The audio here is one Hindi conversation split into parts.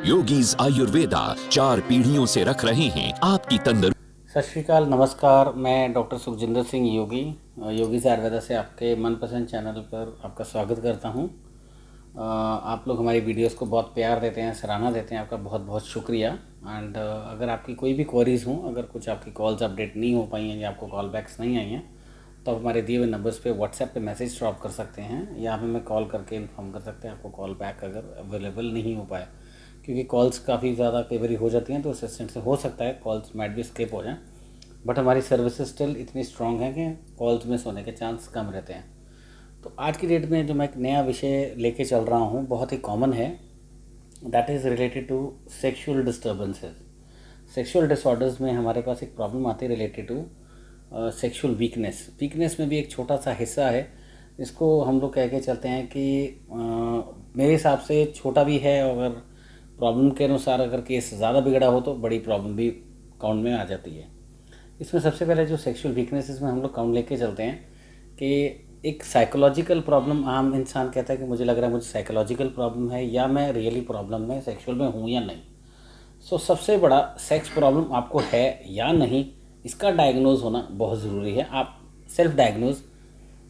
योगीज आयुर्वेदा 4 पीढ़ियों से रख रहे हैं आपकी तंदुरुस्ती। सत श्री अकाल, नमस्कार। मैं डॉक्टर सुखजिंदर सिंह योगीज आयुर्वेदा से आपके मनपसंद चैनल पर आपका स्वागत करता हूं। आप लोग हमारी वीडियोस को बहुत प्यार देते हैं, सराहना देते हैं, आपका बहुत बहुत शुक्रिया। एंड अगर आपकी कोई भी क्वेरीज़ हों, अगर कुछ आपकी कॉल्स अपडेट नहीं हो पाई हैं या आपको कॉल बैक्स नहीं आई हैं, तो आप हमारे दिए हुए नंबर्स पे व्हाट्सएप पे मैसेज ड्रॉप कर सकते हैं या हमें कॉल करके इन्फॉर्म कर सकते हैं आपको कॉल बैक अगर अवेलेबल नहीं हो पाए, क्योंकि कॉल्स काफ़ी ज़्यादा कई बार हो जाती हैं तो असिस्टेंट से हो सकता है कॉल्स माइट भी स्किप हो जाएं, बट हमारी सर्विसेज स्टिल इतनी स्ट्रॉन्ग है कि कॉल्स मिस होने के चांस कम रहते हैं। तो आज की डेट में जो मैं एक नया विषय लेके चल रहा हूँ, बहुत ही कॉमन है, that is related to sexual disturbances. Sexual disorders में हमारे पास एक प्रॉब्लम आती है रिलेटेड टू सेक्शुअल वीकनेस में भी एक छोटा सा हिस्सा है, इसको हम लोग कह के चलते हैं कि मेरे हिसाब से छोटा भी है, अगर प्रॉब्लम के अनुसार अगर केस ज़्यादा बिगड़ा हो तो बड़ी प्रॉब्लम भी काउंट में आ जाती है। इसमें सबसे पहले जो सेक्शुअल वीकनेसेस में हम लोग काउंट लेके चलते हैं कि एक साइकोलॉजिकल प्रॉब्लम, आम इंसान कहता है कि मुझे लग रहा है मुझे साइकोलॉजिकल प्रॉब्लम है या मैं रियली प्रॉब्लम में सेक्शुअल में हूँ या नहीं। सो सबसे बड़ा सेक्स प्रॉब्लम आपको है या नहीं, इसका डायग्नोज होना बहुत ज़रूरी है। आप सेल्फ डायग्नोज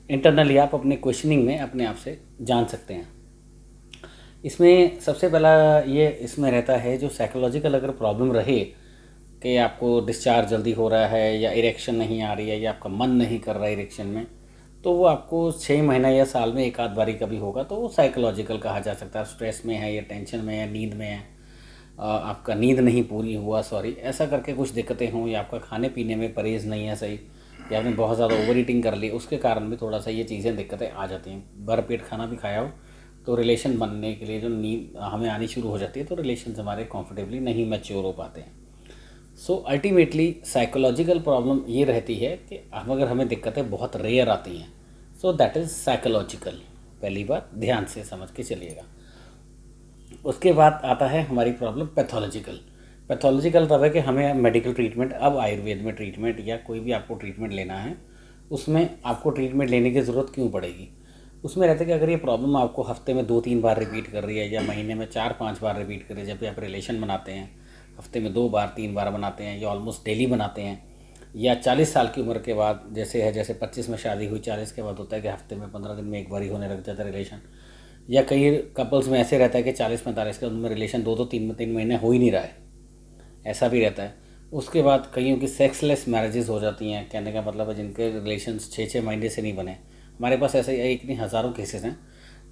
इंटरनली आप अपने क्वेश्चनिंग में अपने आप से जान सकते हैं। इसमें सबसे पहला ये इसमें रहता है, जो साइकोलॉजिकल अगर प्रॉब्लम रहे कि आपको डिस्चार्ज जल्दी हो रहा है या इरेक्शन नहीं आ रही है या आपका मन नहीं कर रहा है इरेक्शन में, तो वो आपको 6 महीना या साल में एक आध बारी कभी होगा, तो वो साइकोलॉजिकल कहा जा सकता है। स्ट्रेस में है या टेंशन में है, नींद में है, आपका नींद नहीं पूरी हुआ, ऐसा करके कुछ दिक्कतें हों, या आपका खाने पीने में परहेज़ नहीं है सही, या आपने बहुत ज़्यादा ओवर ईटिंग कर ली, उसके कारण भी थोड़ा सा ये चीज़ें दिक्कतें आ जाती हैं। भर पेट खाना भी खाया हो तो रिलेशन बनने के लिए जो नींद हमें आनी शुरू हो जाती है, तो रिलेशन हमारे कंफर्टेबली नहीं मैच्योर हो पाते हैं। सो अल्टीमेटली साइकोलॉजिकल प्रॉब्लम ये रहती है कि अगर हमें दिक्कतें बहुत रेयर आती हैं, सो दैट इज़ साइकोलॉजिकल। पहली बात ध्यान से समझ के चलिएगा। उसके बाद आता है हमारी प्रॉब्लम पैथोलॉजिकल तब है कि हमें मेडिकल ट्रीटमेंट, अब आयुर्वेद में ट्रीटमेंट या कोई भी आपको ट्रीटमेंट लेना है, उसमें आपको ट्रीटमेंट लेने की ज़रूरत क्यों पड़ेगी। उसमें रहता है कि अगर ये प्रॉब्लम आपको हफ्ते में 2-3 बार रिपीट कर रही है या महीने में 4-5 बार रिपीट कर रही है, जब भी आप रिलेशन बनाते हैं हफ्ते में 2 बार 3 बार बनाते हैं या ऑलमोस्ट डेली बनाते हैं, या 40 साल की उम्र के बाद जैसे 25 में शादी हुई, 40 के बाद होता है कि हफ्ते में 15 दिन में एक बार ही होने लग जाता है रिलेशन, या कई कपल्स में ऐसे रहता है कि 40-45 के उनमें रिलेशन 2-3 महीने हो ही नहीं रहा है, ऐसा भी रहता है। उसके बाद कईयों की सेक्सलेस मैरिजेस हो जाती हैं, कहने का मतलब है जिनके रिलेशंस 6-6 महीने से नहीं बने। हमारे पास ऐसे एक नहीं हज़ारों केसेस हैं।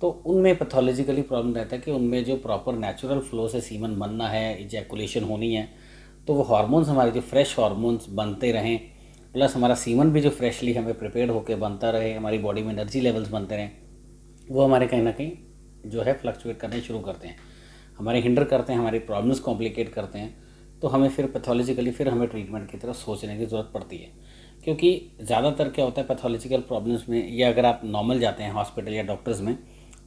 तो उनमें पैथोलॉजिकली प्रॉब्लम रहता है कि उनमें जो प्रॉपर नेचुरल फ्लो से सीमन बनना है, इजैकुलेशन होनी है, तो वो हार्मोन्स हमारे जो फ्रेश हार्मोन्स बनते रहें, प्लस हमारा सीमन भी जो फ्रेशली हमें प्रिपेयर होकर बनता रहे, हमारी बॉडी में एनर्जी लेवल्स बनते रहें, वो हमारे कहीं ना कहीं जो है फ्लक्चुएट करने शुरू करते हैं, हमारे हिंडर करते हैं, हमारी प्रॉब्लम्स कॉम्प्लिकेट करते हैं। तो हमें फिर पैथोलॉजिकली फिर हमें ट्रीटमेंट की तरफ सोचने की ज़रूरत पड़ती है, क्योंकि ज़्यादातर क्या होता है पैथोलॉजिकल प्रॉब्लम्स में, या अगर आप नॉर्मल जाते हैं हॉस्पिटल या डॉक्टर्स में,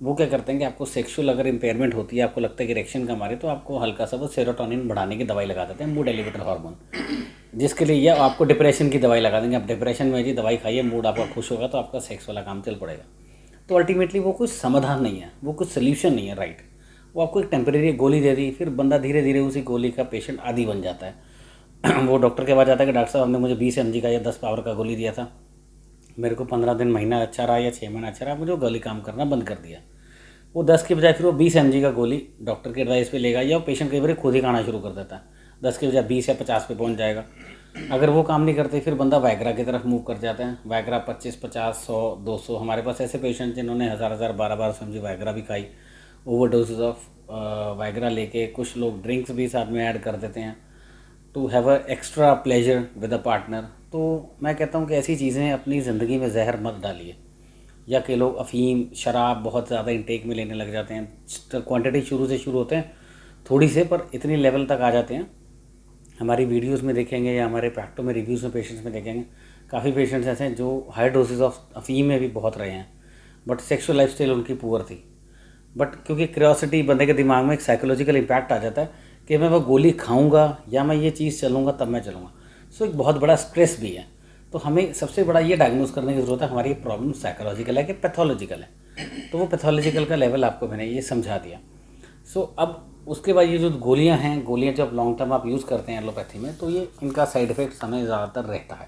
वो क्या करते हैं कि आपको सेक्सुअल अगर इम्पेयरमेंट होती है, आपको लगता है कि इरेक्शन कम आ रही है, तो आपको हल्का सा वो सेरोटोनिन बढ़ाने की दवाई लगा देते हैं, मूड एलिवेटर हार्मोन, जिसके लिए, या आपको डिप्रेशन की दवाई लगा देंगे, आप डिप्रेशन में जी दवाई खाइए, मूड आपका खुश होगा तो आपका सेक्स वाला काम चल पड़ेगा। तो अल्टीमेटली वो कुछ समाधान नहीं है, वो कुछ सोल्यूशन नहीं है, राइट। वो आपको एक टेम्परेरी गोली दे दी, फिर बंदा धीरे धीरे उसी गोली का पेशेंट आदी बन जाता है। वो डॉक्टर के पास जाता है कि डॉक्टर साहब आपने मुझे 20 mg का या 10 पावर का गोली दिया था, मेरे को 15 दिन महीना अच्छा रहा या 6 महीना अच्छा रहा, मुझे वो गोली काम करना बंद कर दिया। वो 10 की बजाय फिर वो 20 mg का गोली डॉक्टर की एडवाइस पे लेगा, या वो पेशेंट कई बार खुद ही खाना शुरू कर देता है, 10 की बजाय 20 या 50 पे पहुंच जाएगा। अगर वो काम नहीं करते फिर बंदा वाइग्रा की तरफ मूव कर जाता है। वाइग्रा 25, 50, 100, 200, हमारे पास ऐसे पेशेंट जिन्होंने 1000, 1200 mg वाइग्रा भी खाई, ओवर डोजेज ऑफ वाइग्रा लेके। कुछ लोग ड्रिंक्स भी साथ में ऐड कर देते हैं to have a extra pleasure with a partner. तो मैं कहता हूँ कि ऐसी चीज़ें अपनी ज़िंदगी में जहर मत डालिए। या कई लोग अफ़ीम, शराब बहुत ज़्यादा इंटेक में लेने लग जाते हैं, क्वांटिटी शुरू से शुरू होते हैं थोड़ी से, पर इतनी लेवल तक आ जाते हैं। हमारी वीडियोस में देखेंगे या हमारे प्रैक्टो में रिव्यूज़ में पेशेंट्स में देखेंगे, काफ़ी पेशेंट्स ऐसे हैं जो हाई डोजेज ऑफ अफ़ीम में भी बहुत रहे हैं, बट सेक्सुअल लाइफस्टाइल उनकी पुअर थी। बट क्योंकि क्यूरियोसिटी, बंदे के दिमाग में एक साइकोलॉजिकल इम्पैक्ट आ जाता है कि मैं वो गोली खाऊंगा या मैं ये चीज़ चलूँगा तब मैं चलूँगा। सो एक बहुत बड़ा स्ट्रेस भी है। तो हमें सबसे बड़ा ये डायग्नोज करने की ज़रूरत है हमारी प्रॉब्लम साइकोलॉजिकल है कि पैथोलॉजिकल है। तो वो पैथोलॉजिकल का लेवल आपको मैंने ये समझा दिया। सो अब उसके बाद ये जो गोलियां हैं, गोलियां जब लॉन्ग टर्म आप यूज़ करते हैं एलोपैथी में, तो ये इनका साइड इफ़ेक्ट हमें ज़्यादातर रहता है।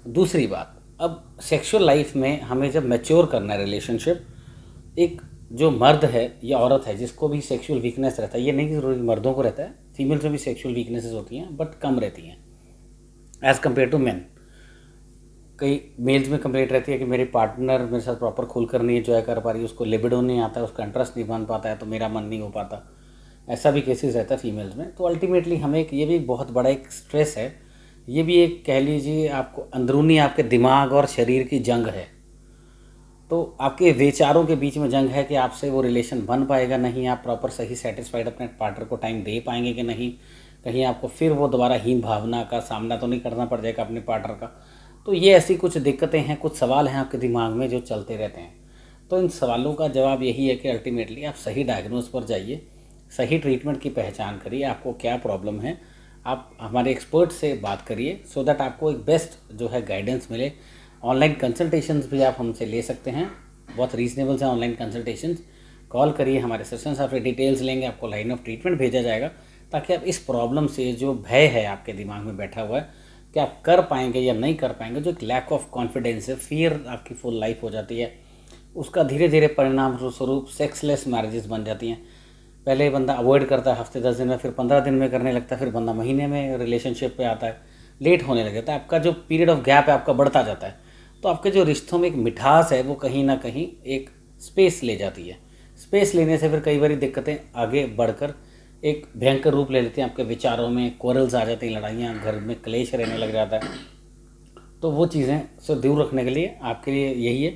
दूसरी बात, अब सेक्सुअल लाइफ में हमें जब मैच्योर करना है रिलेशनशिप, एक जो मर्द है या औरत है जिसको भी सेक्सुअल वीकनेस रहता है, ये नहीं कि ज़रूरी मर्दों को रहता है, फीमेल्स में भी सेक्सुअल वीकनेसेस होती हैं बट कम रहती हैं एज़ कम्पेयर टू मैन। कई मेल्स में कंप्लेंट रहती है कि मेरे पार्टनर मेरे साथ प्रॉपर खुलकर नहीं एंजॉय कर पा रही, उसको लिबिडो नहीं आता है, उसका इंटरेस्ट नहीं बन पाता है, तो मेरा मन नहीं हो पाता। ऐसा भी केसेस रहता है फीमेल्स में। तो अल्टीमेटली हमें एक ये भी बहुत बड़ा एक स्ट्रेस है, ये भी एक कह लीजिए आपको अंदरूनी आपके दिमाग और शरीर की जंग है। तो आपके विचारों के बीच में जंग है कि आपसे वो रिलेशन बन पाएगा नहीं, आप प्रॉपर सही सेटिस्फाइड अपने पार्टनर को टाइम दे पाएंगे कि नहीं, कहीं आपको फिर वो दोबारा हीन भावना का सामना तो नहीं करना पड़ जाएगा अपने पार्टनर का। तो ये ऐसी कुछ दिक्कतें हैं, कुछ सवाल हैं आपके दिमाग में जो चलते रहते हैं। तो इन सवालों का जवाब यही है कि अल्टीमेटली आप सही डायग्नोज पर जाइए, सही ट्रीटमेंट की पहचान करिए, आपको क्या प्रॉब्लम है, आप हमारे एक्सपर्ट से बात करिए सो दैट आपको एक बेस्ट जो है गाइडेंस मिले। ऑनलाइन कंसल्टेशंस भी आप हमसे ले सकते हैं, बहुत रीजनेबल है ऑनलाइन कंसल्टेशंस। कॉल करिए, हमारे सेशंस आपसे डिटेल्स लेंगे, आपको लाइन ऑफ ट्रीटमेंट भेजा जाएगा ताकि आप इस प्रॉब्लम से जो भय है आपके दिमाग में बैठा हुआ है कि आप कर पाएंगे या नहीं कर पाएंगे, जो एक लैक ऑफ कॉन्फिडेंस है, फियर आपकी फुल लाइफ हो जाती है, उसका धीरे धीरे परिणाम स्वरूप सेक्सलेस मैरिजेस बन जाती हैं। पहले बंदा अवॉइड करता है हफ्ते 10 दिन में, फिर 15 दिन में करने लगता है, फिर बंदा महीने में रिलेशनशिप पे आता है, लेट होने लग जाता है, आपका जो पीरियड ऑफ गैप है आपका बढ़ता जाता है। तो आपके जो रिश्तों में एक मिठास है वो कहीं ना कहीं एक स्पेस ले जाती है। स्पेस लेने से फिर कई बार दिक्कतें आगे बढ़कर एक भयंकर रूप ले लेती हैं, आपके विचारों में क्वारल्स आ जाती हैं, लड़ाइयाँ, घर में क्लेश रहने लग जाता है। तो वो चीज़ें से दूर रखने के लिए आपके लिए यही है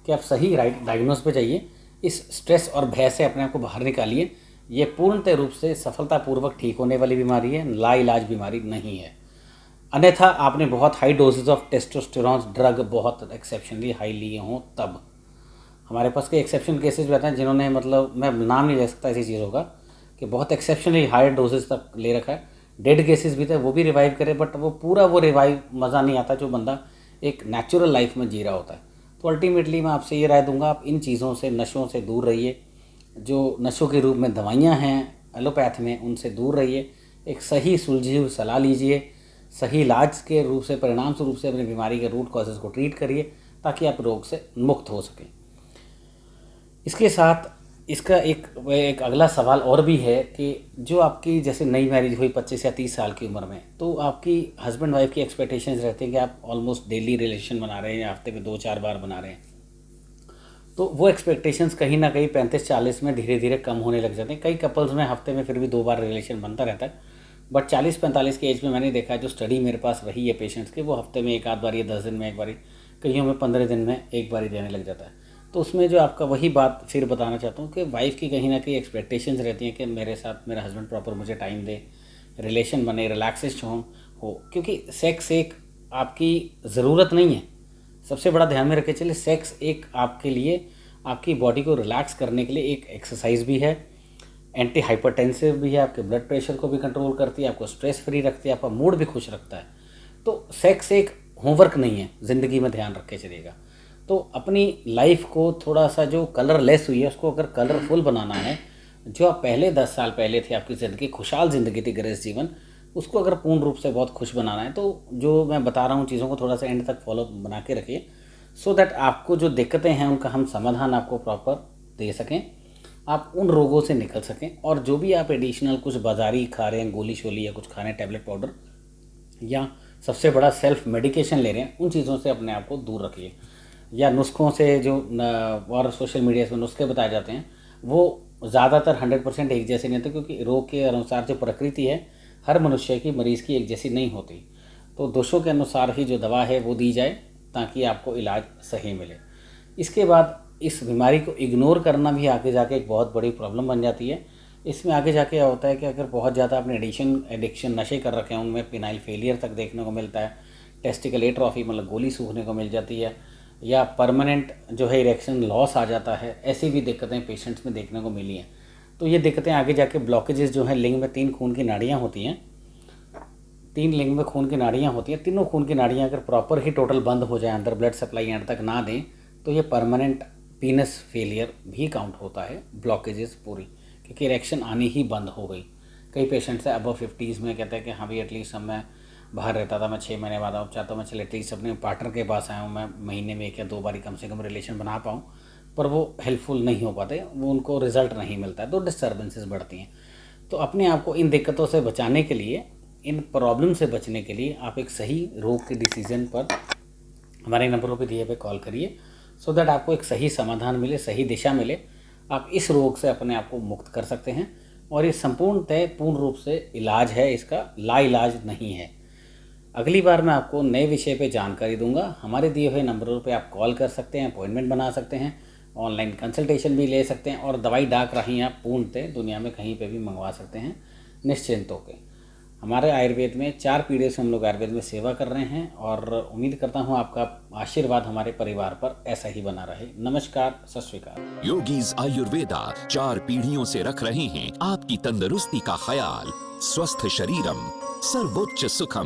कि आप सही राइट डायग्नोस पे जाइए, इस स्ट्रेस और भय से अपने आप को बाहर निकालिए। ये पूर्णतः रूप से सफलतापूर्वक ठीक होने वाली बीमारी है, लाइलाज बीमारी नहीं है। अन्यथा आपने बहुत high doses of testosterone drug बहुत एक्सेप्शनली हाई लिए हों तब। हमारे पास कई एक्सेप्शन केसेस भी आते हैं जिन्होंने, मतलब मैं नाम नहीं ले सकता ऐसी चीज़ होगा, कि बहुत एक्सेप्शनली हाई डोजेज तक ले रखा है। डेड केसेस भी थे, वो भी रिवाइव करे, बट वो पूरा वो रिवाइव मज़ा नहीं आता जो बंदा एक नेचुरल लाइफ में जी रहा होता है। तो अल्टीमेटली मैं आपसे ये राय दूंगा, आप इन चीज़ों से, नशों से दूर रहिए। जो नशों के रूप में दवाइयाँ हैं एलोपैथ में, उनसे दूर रहिए। एक सही सुलझी हुई सलाह लीजिए, सही इलाज के रूप से, परिणाम स्वरूप से अपनी बीमारी के रूट कॉजेज़ को ट्रीट करिए ताकि आप रोग से मुक्त हो सकें। इसके साथ इसका एक अगला सवाल और भी है कि जो आपकी जैसे नई मैरिज हुई 25 या 30 साल की उम्र में, तो आपकी हस्बैंड वाइफ की एक्सपेक्टेशंस रहती हैं कि आप ऑलमोस्ट डेली रिलेशन बना रहे हैं या हफ्ते में 2-4 बार बना रहे हैं। तो वो एक्सपेक्टेशंस कहीं ना कहीं 35-40 में धीरे धीरे कम होने लग जाते हैं। कई कपल्स में हफ्ते में फिर भी 2 बार रिलेशन बनता रहता है, बट 40-45 की एज में मैंने देखा है, जो स्टडी मेरे पास रही है पेशेंट्स की, वो हफ्ते में 1 आध बार या 10 दिन में 1 बारी, कईयों में 15 दिन में 1 बार ही देने लग जाता है। तो उसमें जो आपका वही बात फिर बताना चाहता हूँ कि वाइफ की कहीं ना कहीं एक्सपेक्टेशंस रहती हैं कि मेरे साथ मेरा हस्बैंड प्रॉपर मुझे टाइम दे, रिलेशन बने, रिलैक्सेशन हो, क्योंकि सेक्स एक आपकी ज़रूरत नहीं है। सबसे बड़ा ध्यान में रखे चलिए, सेक्स एक आपके लिए, आपकी बॉडी को रिलैक्स करने के लिए एक एक्सरसाइज भी है, एंटी हाइपरटेंसिव भी है, आपके ब्लड प्रेशर को भी कंट्रोल करती है, आपको स्ट्रेस फ्री रखती है, आपका मूड भी खुश रखता है। तो सेक्स एक होमवर्क नहीं है, ज़िंदगी में ध्यान रख के चलिएगा। तो अपनी लाइफ को थोड़ा सा जो कलरलेस हुई है उसको अगर कलरफुल बनाना है, जो आप पहले 10 साल पहले थे, आपकी ज़िंदगी खुशहाल ज़िंदगी थी, गृहस्थ जीवन, उसको अगर पूर्ण रूप से बहुत खुश बनाना है, तो जो मैं बता रहा हूँ चीज़ों को थोड़ा सा एंड तक फॉलो बना के रखिए, सो दैट आपको जो दिक्कतें हैं उनका हम समाधान आपको प्रॉपर दे सकें, आप उन रोगों से निकल सकें। और जो भी आप एडिशनल कुछ बाजारी खा रहे हैं, गोली शोली या कुछ खा रहे हैं, टैबलेट पाउडर, या सबसे बड़ा सेल्फ मेडिकेशन ले रहे हैं, उन चीज़ों से अपने आप को दूर रखिए। या नुस्खों से जो और सोशल मीडिया पर नुस्खे बताए जाते हैं, वो ज़्यादातर 100% एक जैसे नहीं होते, क्योंकि रोग के अनुसार जो प्रकृति है हर मनुष्य की, मरीज़ की एक जैसी नहीं होती। तो दोषों के अनुसार ही जो दवा है वो दी जाए ताकि आपको इलाज सही मिले। इसके बाद इस बीमारी को इग्नोर करना भी आगे जाके एक बहुत बड़ी प्रॉब्लम बन जाती है। इसमें आगे जाके क्या होता है कि अगर बहुत ज़्यादा आपने एडिक्शन नशे कर रखे हैं, उनमें पिनाइल फेलियर तक देखने को मिलता है, टेस्टिकल एट्रोफी मतलब गोली सूखने को मिल जाती है, या परमानेंट जो है इरेक्शन लॉस आ जाता है। ऐसी भी दिक्कतें पेशेंट्स में देखने को मिली हैं। तो ये दिक्कतें आगे जाके ब्लॉकेजेस जो हैं, लिंग में 3 खून की नाड़ियाँ होती हैं, 3 लिंग में खून की नाड़ियाँ होती हैं, तीनों खून की नाड़ियाँ अगर प्रॉपर ही टोटल बंद हो जाए, अंदर ब्लड सप्लाई एंड तक ना दें, तो ये परमानेंट पीनस फेलियर भी काउंट होता है, ब्लॉकेजेस पूरी, क्योंकि इरेक्शन आनी ही बंद हो गई। कई पेशेंट्स है अबव 50s में कहते हैं कि हाँ भाई एटलीस्ट अब मैं बाहर रहता था, मैं 6 महीने बाद आऊँ, चाहता हूँ मैं चले एटलीस्ट अपने पार्टनर के पास आया हूँ, मैं महीने में 1 या 2 बारी कम से कम रिलेशन बना पाऊँ, पर वो हेल्पफुल नहीं हो पाते, वो उनको रिजल्ट नहीं मिलता है, तो डिस्टर्बेंसेस बढ़ती हैं। तो अपने आप को इन दिक्कतों से बचाने के लिए, इन प्रॉब्लम से बचने के लिए आप एक सही रोग के डिसीजन पर हमारे नंबरों पे दिए पे कॉल करिए, सो दैट आपको एक सही समाधान मिले, सही दिशा मिले, आप इस रोग से अपने आप को मुक्त कर सकते हैं। और ये संपूर्णतः पूर्ण रूप से इलाज है, इसका लाइलाज नहीं है। अगली बार मैं आपको नए विषय पे जानकारी दूंगा। हमारे दिए हुए नंबरों पे आप कॉल कर सकते हैं, अपॉइंटमेंट बना सकते हैं, ऑनलाइन कंसल्टेशन भी ले सकते हैं, और दवाई डाक राही आप पूर्णतः दुनिया में कहीं पे भी मंगवा सकते हैं निश्चिंत होकर। हमारे आयुर्वेद में 4 पीढ़ियों से हम लोग आयुर्वेद में सेवा कर रहे हैं, और उम्मीद करता हूँ आपका आशीर्वाद हमारे परिवार पर ऐसा ही बना रहे। नमस्कार, सत श्री अकाल। योगीज आयुर्वेदा 4 पीढ़ियों से रख रहे हैं आपकी तंदुरुस्ती का ख्याल। स्वस्थ शरीरम सर्वोच्च सुखम।